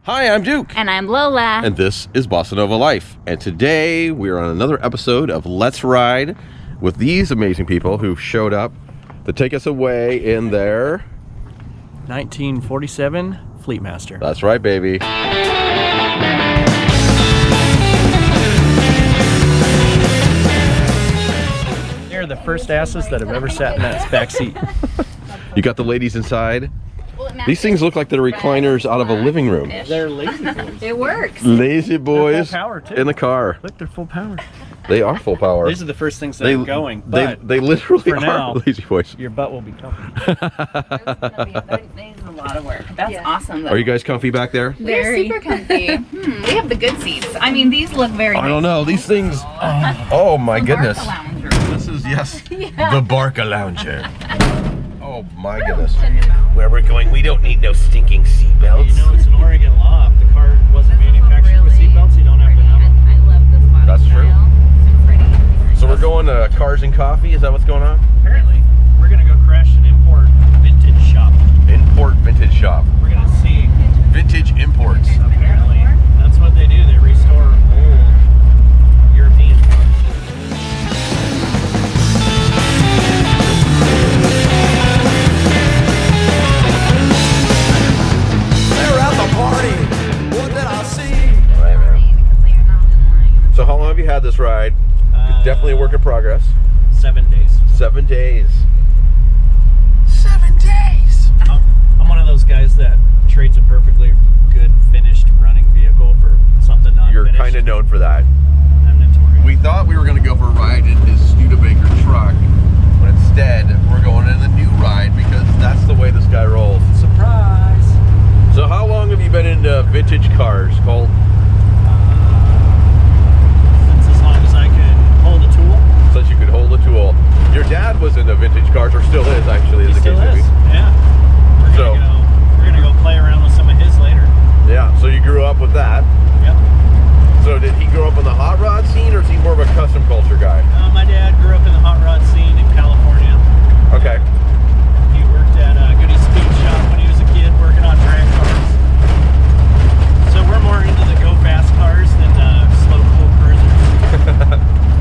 Hi, I'm Duke. And I'm Lola. And this is BossaNova Life. And today we are on another episode of Let's Ride with these amazing people who showed up to take us away in their 1947 Fleetmaster. That's right, baby. They're the first asses that have ever sat in that back seat. You got the ladies inside. These things look like they're recliners out of a living room. They're lazy boys. It works. Lazy boys full power, too. in the car. Look, they're full power. They are full power. These are the first things that are going, but they literally for are now, lazy boys. your butt will be comfy. That is a lot of work. That's awesome, though. Are you guys comfy back there? We're super comfy. We have the good seats. I mean, these look very I don't know. These things. Oh my goodness. This is, yes, the Barca Lounger. Oh my goodness. Where we're going, we don't need no stinking seatbelts. You know, it's an Oregon law. If the car wasn't manufactured with seatbelts, you don't have to have them. I love this body That's true. style. So pretty. So we're going to Cars and Coffee. Is that what's going on? Apparently, we're going to go crash an import vintage shop. Import vintage shop. We're going to see. Vintage imports. Apparently, that's what they do. They restore old European cars. So how long have you had this ride? Definitely a work in progress. 7 days. 7 days. 7 days! I'm one of those guys that trades a perfectly good finished running vehicle for something not You're finished. kind of known for that. I'm notorious. We thought we were going to go for a ride in his Studebaker truck, but instead we're going in the new ride because that's the way this guy rolls. Surprise! So how long have you been into vintage cars, Cole? Since as long as I can hold a tool. Since you could hold a tool. Your dad was into vintage cars, or still is actually, He as the still case may is. be. Yeah. We're gonna go play around with some of his later. Yeah, so you grew up with that. Yep. So did he grow up in the hot rod scene, or is he more of a custom culture guy? My dad grew up in the hot rod scene in California. Okay. He worked at Goody Speed Shop when he was a kid, working on drag cars. So we're more into the go fast cars than slow cool cruisers.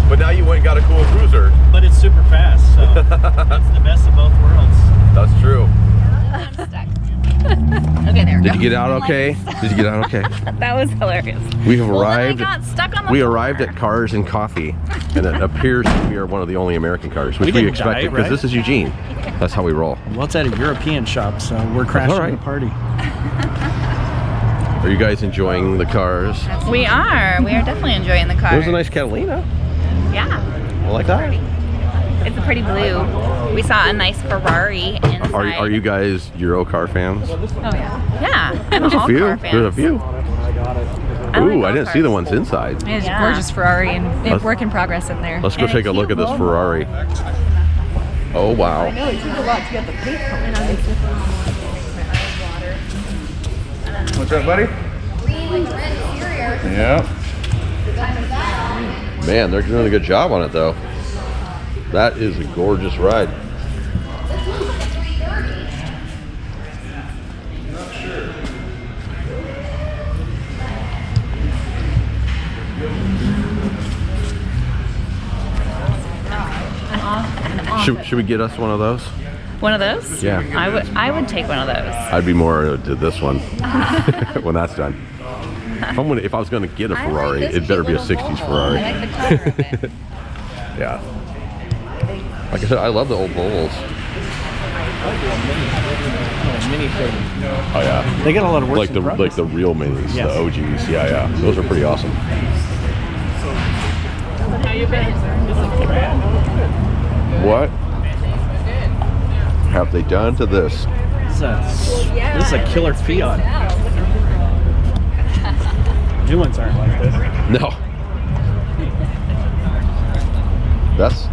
But now you went and got a cool cruiser. But it's super fast, so it's the best of both worlds. That's true. I'm stuck. Okay, there we Did go. you get out okay? Did you get out okay? That was hilarious. We have Well, then I arrived. got stuck on the We floor. arrived at Cars and Coffee, and it appears we are one of the only American cars, which We we didn't expected die, because right? this is Eugene. That's how we roll. Well, it's at a European shop, so we're crashing all right. the party. Are you guys enjoying the cars? We are. We are definitely enjoying the car. There's a nice Catalina. Yeah. I like that. It's a pretty blue. We saw a nice Ferrari inside. Are you guys Euro car fans? Oh, yeah. Yeah. I'm There's a all few. car fan. There's a few. Ooh, I didn't see the ones inside. It is Yeah. a gorgeous Ferrari and Let's- work in progress in there. Let's go take a look at this Ferrari. Oh wow. it took a lot to get the paint. What's up, buddy? Yeah. Man, they're doing a good job on it though. That is a gorgeous ride. Should we get us one of those? One of those? Yeah. I would take one of those. I'd be more to this one when that's done. If I was going to get a Ferrari, it better be a 60s Ferrari. I like the color of it. Yeah. Like I said, I love the old Volvos. Oh yeah. They got a lot of work Like the real minis, Yes. the OGs. Yeah. Those are pretty awesome. What have they done to this? This is a killer Fiat. New ones aren't like this. No. That's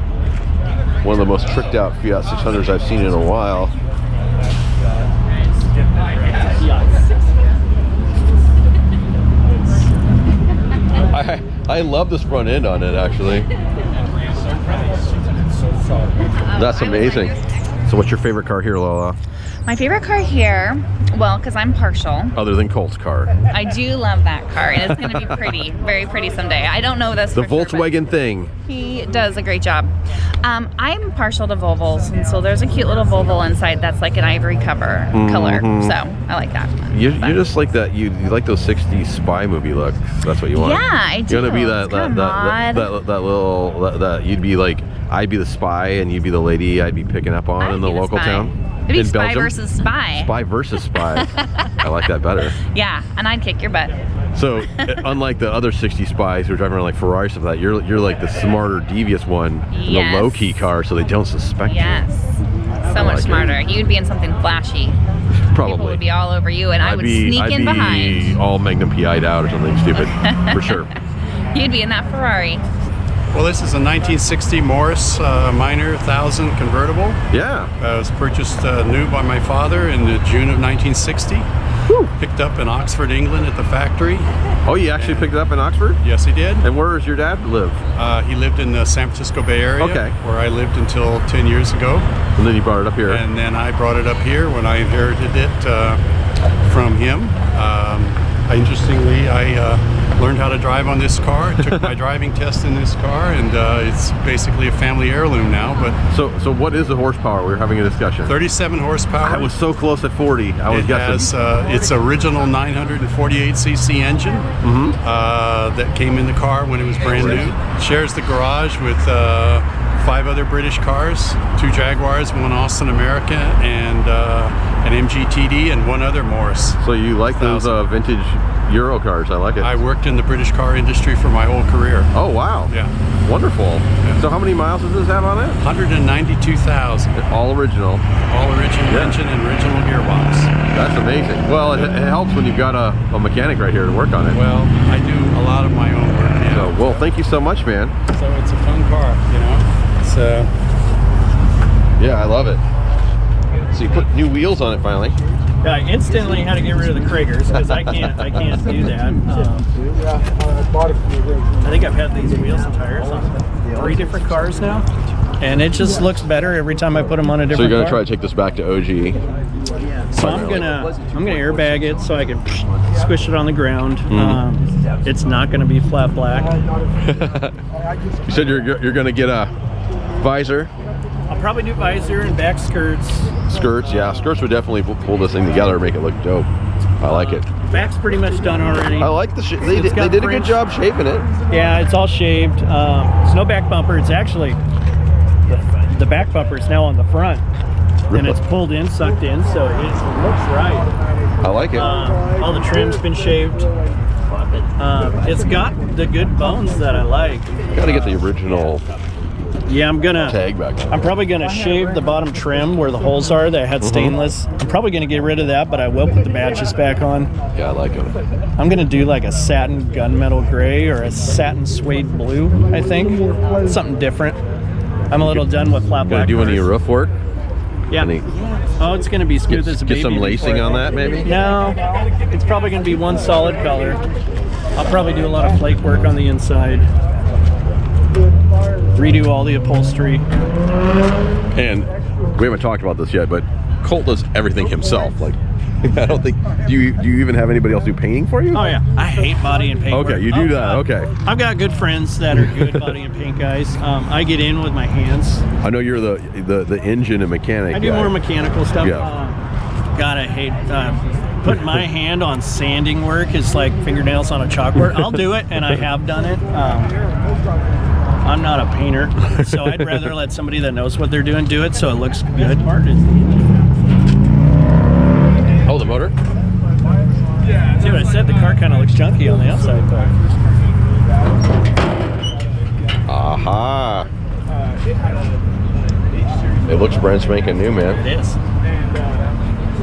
one of the most tricked out Fiat 600s I've seen in a while. I love this front end on it actually. That's amazing. So what's your favorite car here, Lola? My favorite car here, well, because I'm partial. Other than Colt's car. I do love that car, and it's going to be pretty, very pretty someday. I don't know this The for sure, Volkswagen thing. he does a great job. I'm partial to Volvos, and so there's a cute little Volvo inside that's like an ivory color. So I like that one. You're just like that. You like those 60s spy movie looks. That's what you want. Yeah, I do. You're gonna be It's that little you'd be like, I'd be the spy and you'd be the lady I'd be picking up on in the local town. It'd be in spy Belgium. versus spy. Spy versus spy. I like that better. Yeah, and I'd kick your butt. So unlike the other 60 spies who are driving around like Ferrari stuff like that, you're like the smarter, devious one in the low key car, so they don't suspect you. So much smarter. You'd be in something flashy. Probably. People would be all over you, and I would sneak in behind. I'd be all Magnum PI'd out or something stupid, for sure. You'd be in that Ferrari. Well, this is a 1960 Morris Minor 1000 convertible. Yeah. It was purchased new by my father in June of 1960. Whew. Picked up in Oxford, England at the factory. Oh, you actually picked it up in Oxford? Yes, he did. And where does your dad live? He lived in the San Francisco Bay Area, Okay. where I lived until 10 years ago. And then you brought it up here. And then I brought it up here when I inherited it from him. Interestingly, I learned how to drive on this car, took my driving test in this car, and it's basically a family heirloom now. But So what is the horsepower? We were having a discussion. 37 horsepower. I was so close at 40. I was guessing. Has its original 948cc engine that came in the car when it was brand new. Shares the garage with 5 other British cars, 2 Jaguars, 1 Austin America, and an MGTD, and 1 other Morris. So you like those vintage Euro cars? I like it. I worked in the British car industry for my whole career. Oh wow! Yeah. Wonderful. Yeah. So how many miles does this have on it? 192,000. All original. All original engine and original gearbox. That's amazing. Well, it helps when you've got a mechanic right here to work on it. Well, I do a lot of my own work. Yeah. So, well, thank you so much, man. So it's a fun car, you know. So yeah, I love it. So you put new wheels on it finally. Yeah, I instantly had to get rid of the Kragers because I can't do that. I think I've had these wheels and tires on 3 different cars now, and it just looks better every time I put them on a different. So you're gonna car. try to take this back to OG. So I'm gonna airbag it so I can squish it on the ground. It's not gonna be flat black. You said you're gonna get a visor. I'll probably do visor and back skirts. Skirts, yeah. Skirts would definitely pull this thing together and make it look dope. I like it. Back's pretty much done already. I like the they did a good job shaping it. Yeah, it's all shaved. It's no back bumper. It's actually the back bumper is now on the front, and it's pulled in, sucked in, so it looks right. I like it. All the trim's been shaved. It's got the good bones that I like. Got to get the original. Yeah, I'm gonna tag back on. I'm probably gonna shave the bottom trim where the holes are that had stainless. I'm probably gonna get rid of that, but I will put the batches back on. Yeah, I like it. I'm gonna do like a satin gunmetal gray or a satin suede blue, I think. Something different. I'm a little done with flat black. Gonna do any of your roof work? Yeah. Oh, it's gonna be smooth as a baby. Get some lacing on that, maybe? No, it's probably gonna be one solid color. I'll probably do a lot of flake work on the inside. Redo all the upholstery. And we haven't talked about this yet, but Colt does everything himself. Like, I don't think. Do you even have anybody else do painting for you? Oh yeah, I hate body and paint. Okay, work. you do that. Okay. I've got good friends that are good body and paint guys. I get in with my hands. I know you're the engine and mechanic. I do more mechanical stuff. Yeah. God, I hate putting my hand on sanding work. Is like fingernails on a chalkboard. I'll do it, and I have done it. I'm not a painter, so I'd rather let somebody that knows what they're doing do it so it looks good. Oh, the motor? See what I said? The car kind of looks junky on the outside, but... Aha! It looks brand spanking new, man. It is.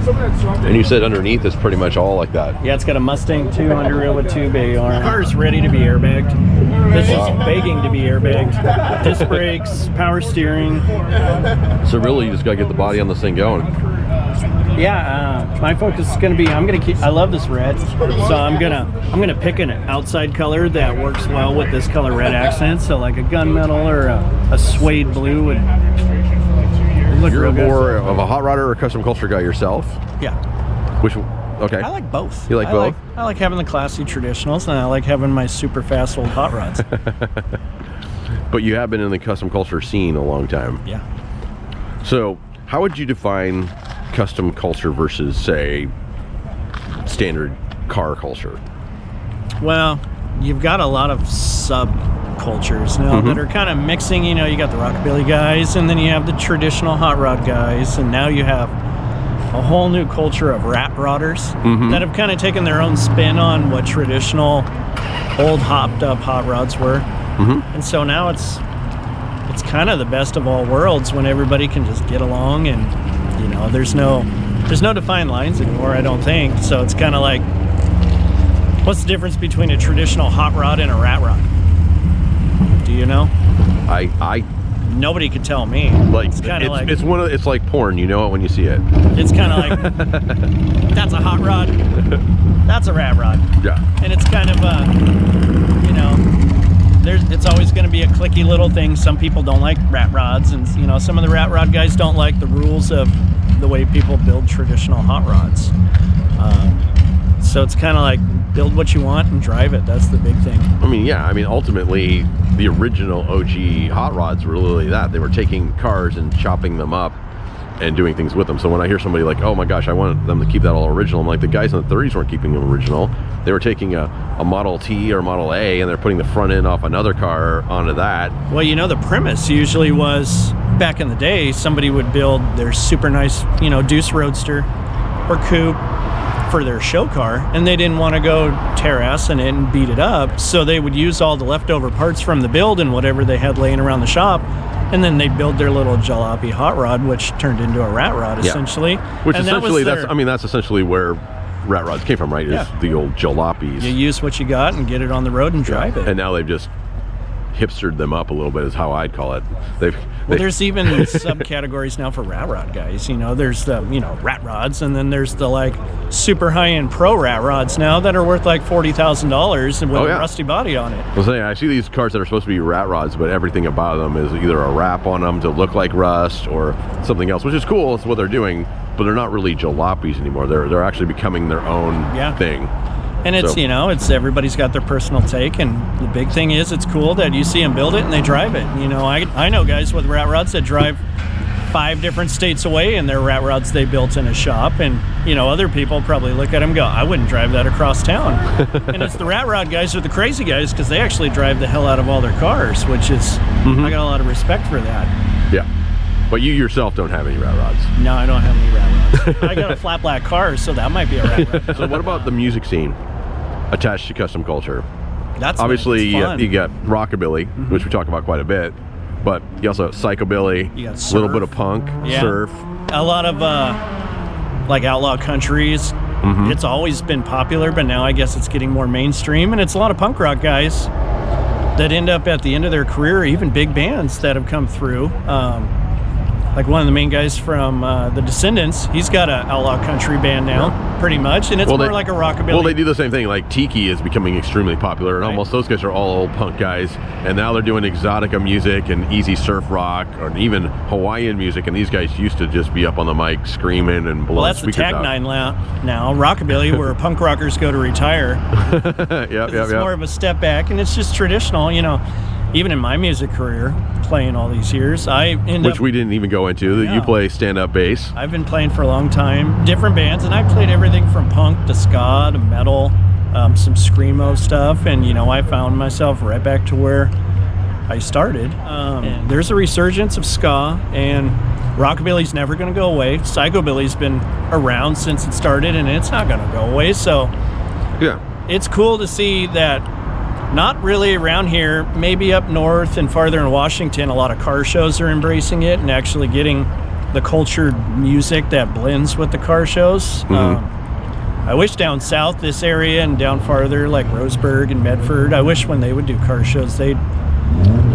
And you said underneath it's pretty much all like that. Yeah, it's got a Mustang 2 under it with 2 bay arms. The car is ready to be airbagged. This is begging to be airbagged. Disc brakes, power steering. So really, you just gotta get the body on this thing going. Yeah, my focus is gonna be. I love this red, so I'm gonna pick an outside color that works well with this color red accent. So like a gunmetal or a suede blue would look You're real good. more of a hot rodder or custom culture guy yourself? Yeah. Which, okay. I like both. You like both? I like having the classy traditionals, and I like having my super fast old hot rods. But you have been in the custom culture scene a long time. Yeah. So how would you define custom culture versus, say, standard car culture? Well, you've got a lot of subcultures now that are kind of mixing. You know, you got the Rockabilly guys, and then you have the traditional hot rod guys, and now you have a whole new culture of rat rodders that have kind of taken their own spin on what traditional old hopped up hot rods were. And so now it's kind of the best of all worlds when everybody can just get along, and you know, there's no defined lines anymore, I don't think. So it's kind of like, what's the difference between a traditional hot rod and a rat rod? Do you know? Nobody could tell me. Like, it's kind of like, it's like porn. You know it when you see it. It's kind of like, that's a hot rod, that's a rat rod. Yeah. And it's kind of you know, it's always going to be a clicky little thing. Some people don't like rat rods, and you know, some of the rat rod guys don't like the rules of the way people build traditional hot rods. So it's kind of like, build what you want and drive it. That's the big thing. I mean, yeah. I mean, ultimately, the original OG hot rods were literally that. They were taking cars and chopping them up and doing things with them. So when I hear somebody like, oh my gosh, I want them to keep that all original, I'm like, the guys in the 30s weren't keeping them original. They were taking a Model T or Model A, and they're putting the front end off another car onto that. Well, you know, the premise usually was, back in the day, somebody would build their super nice, you know, Deuce Roadster or Coupe for their show car, and they didn't want to go tear ass in it and beat it up, so they would use all the leftover parts from the build and whatever they had laying around the shop, and then they'd build their little jalopy hot rod, which turned into a rat rod, essentially. Which and essentially, that's essentially where rat rods came from, right? Is the old jalopies. You use what you got and get it on the road and drive it. And now they've just hipstered them up a little bit, is how I'd call it. Well, there's even subcategories now for rat rod guys. You know, there's the, you know, rat rods, and then there's the like super high-end pro rat rods now that are worth like $40,000 and with a rusty body on it. Well, I see these cars that are supposed to be rat rods, but everything about them is either a wrap on them to look like rust or something else, which is cool. It's what they're doing, but they're not really jalopies anymore. They're actually becoming their own thing. And it's, you know, it's, everybody's got their personal take, and the big thing is, it's cool that you see them build it and they drive it. You know, I know guys with rat rods that drive 5 different states away in their rat rods they built in a shop, and you know, other people probably look at them and go, I wouldn't drive that across town. And it's the rat rod guys or the crazy guys, because they actually drive the hell out of all their cars, which is, I got a lot of respect for that. Yeah. But you yourself don't have any rat rods. No, I don't have any rat rods. I got a flat black car, so that might be a rat rod. So what about the music scene attached to custom culture? That's obviously you got Rockabilly, which we talk about quite a bit, but you also have Psychobilly, you got a little bit of punk, surf, a lot of like outlaw countries. It's always been popular, but now I guess it's getting more mainstream, and it's a lot of punk rock guys that end up at the end of their career, even big bands that have come through. Like one of the main guys from the Descendants, he's got an outlaw country band now, pretty much, and it's more like a rockabilly. Well, they do the same thing. Like Tiki is becoming extremely popular, and almost those guys are all old punk guys, and now they're doing exotica music and easy surf rock, or even Hawaiian music. And these guys used to just be up on the mic screaming and blowing speakers out. Well, that's the tagline now, Rockabilly, where punk rockers go to retire. It's more of a step back, and it's just traditional, you know. Even in my music career, playing all these years, which we didn't even go into, that you play stand-up bass. I've been playing for a long time, different bands, and I played everything from punk to ska to metal, some screamo stuff, and you know, I found myself right back to where I started. And there's a resurgence of ska, and Rockabilly's never going to go away. Psychobilly's been around since it started, and it's not going to go away. So it's cool to see that. Not really around here, maybe up north and farther in Washington, a lot of car shows are embracing it and actually getting the cultured music that blends with the car shows. I wish down south, this area, and down farther, like Roseburg and Medford, I wish when they would do car shows, they'd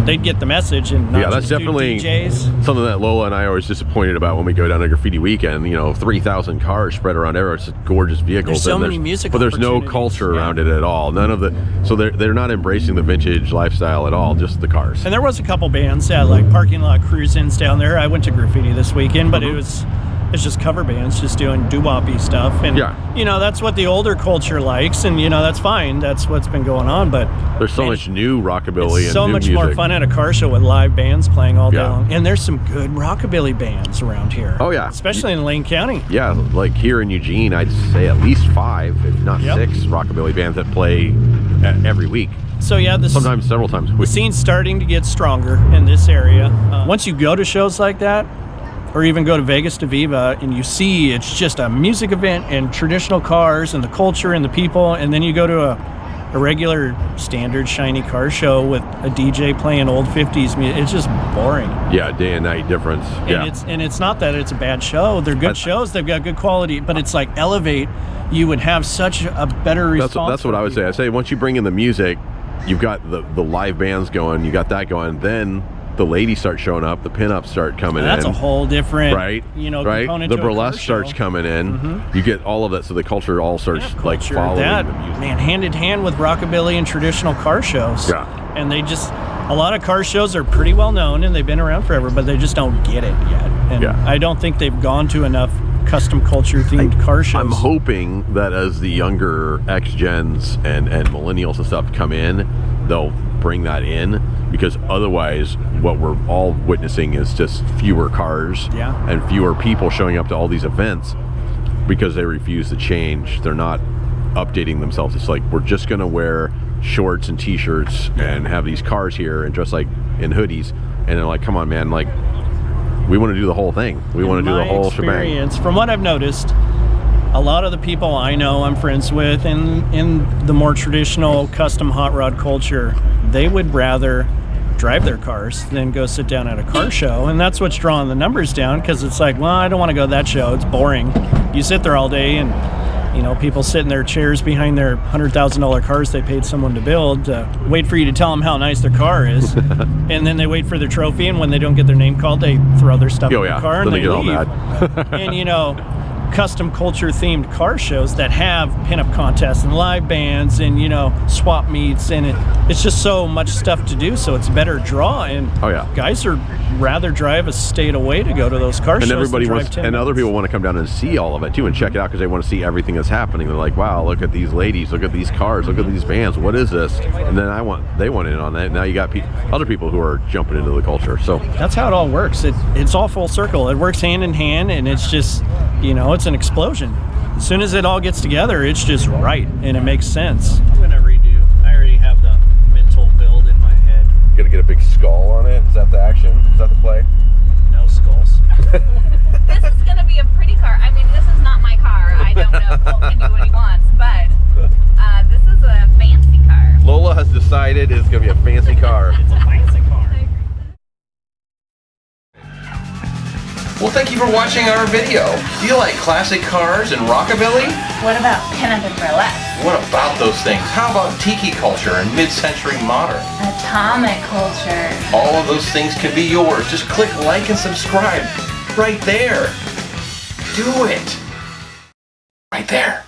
they'd get the message and not Yeah, that's just do definitely DJs. something that Lola and I are always disappointed about when we go down to Graffiti Weekend. 3,000 cars spread around everywhere. It's gorgeous vehicles. There's so and many music but there's no opportunities. culture Yeah. around it at all. None of the. So they're not embracing the vintage lifestyle at all. Just the cars. And there was a couple bands, like parking lot cruise-ins down there. I went to Graffiti this weekend, but it's just cover bands just doing doo-woppy stuff. And, that's what the older culture likes, and, that's fine. That's what's been going on, but... There's so much new rockabilly and so new much music. more fun at a car show with live bands playing all day Yeah. long. And there's some good rockabilly bands around here. Oh, yeah. Especially in Lane County. Yeah, like here in Eugene, I'd say at least 5, if not 6, rockabilly bands that play every week. So, yeah, sometimes several times a the week. scene's starting to get stronger in this area. Once you go to shows like that, or even go to Vegas to Viva, and you see it's just a music event and traditional cars and the culture and the people, and then you go to a regular standard shiny car show with a DJ playing old 50s music, it's just boring. Yeah, day and night difference. And it's not that it's a bad show. They're good shows. They've got good quality, but it's like Elevate, you would have such a better response. That's what I would say. I say once you bring in the music, you've got the live bands going, you got that going, then the ladies start showing up, the pinups start coming in. That's a whole different, right? Component The to a burlesque car show. starts coming in. You get all of that, so the culture all starts like Culture, following that, the music. man, hand in hand with rockabilly and traditional car shows. Yeah. And a lot of car shows are pretty well known and they've been around forever, but they just don't get it yet. And I don't think they've gone to enough custom culture themed car shows. I'm hoping that as the younger X-Gens and millennials and stuff come in, they'll bring that in, because otherwise what we're all witnessing is just fewer cars and fewer people showing up to all these events because they refuse to change. They're not updating themselves. It's like, we're just going to wear shorts and t-shirts and have these cars here and dress like in hoodies, and they're like, come on, man, like, we want to do the whole thing. We want to do the whole shebang. From what I've noticed, a lot of the people I know, I'm friends with, in the more traditional custom hot rod culture, they would rather drive their cars than go sit down at a car show. And that's what's drawing the numbers down, because it's like, well, I don't want to go to that show. It's boring. You sit there all day and, people sit in their chairs behind their $100,000 cars they paid someone to build, wait for you to tell them how nice their car is. And then they wait for their trophy, and when they don't get their name called, they throw their stuff in the car and then they get leave. all mad. And, custom culture themed car shows that have pinup contests and live bands and swap meets, and it's just so much stuff to do, so it's a better draw. And guys are rather drive a state away to go to those car shows. And everybody than wants, drive 10 and other minutes. people want to come down and see all of it too and check it out, because they want to see everything that's happening. They're like, wow, look at these ladies, look at these cars, look at these bands, what is this? And then they want in on that. Now you got other people who are jumping into the culture. So that's how it all works. It's all full circle. It works hand in hand, and it's just it's an explosion. As soon as it all gets together, it's just right, and it makes sense. I'm gonna redo. I already have the mental build in my head. you gonna get a big skull on it? Is that the action? Is that the play? No skulls. This is going to be a pretty car. I mean, this is not my car. I don't know if Colt can do what he wants, but this is a fancy car. Lola has decided it's gonna be a fancy car. It's a fancy car. Well, thank you for watching our video. Do you like classic cars and rockabilly? What about pinup and burlesque? What about those things? How about tiki culture and mid-century modern? Atomic culture. All of those things can be yours. Just click like and subscribe right there. Do it. Right there.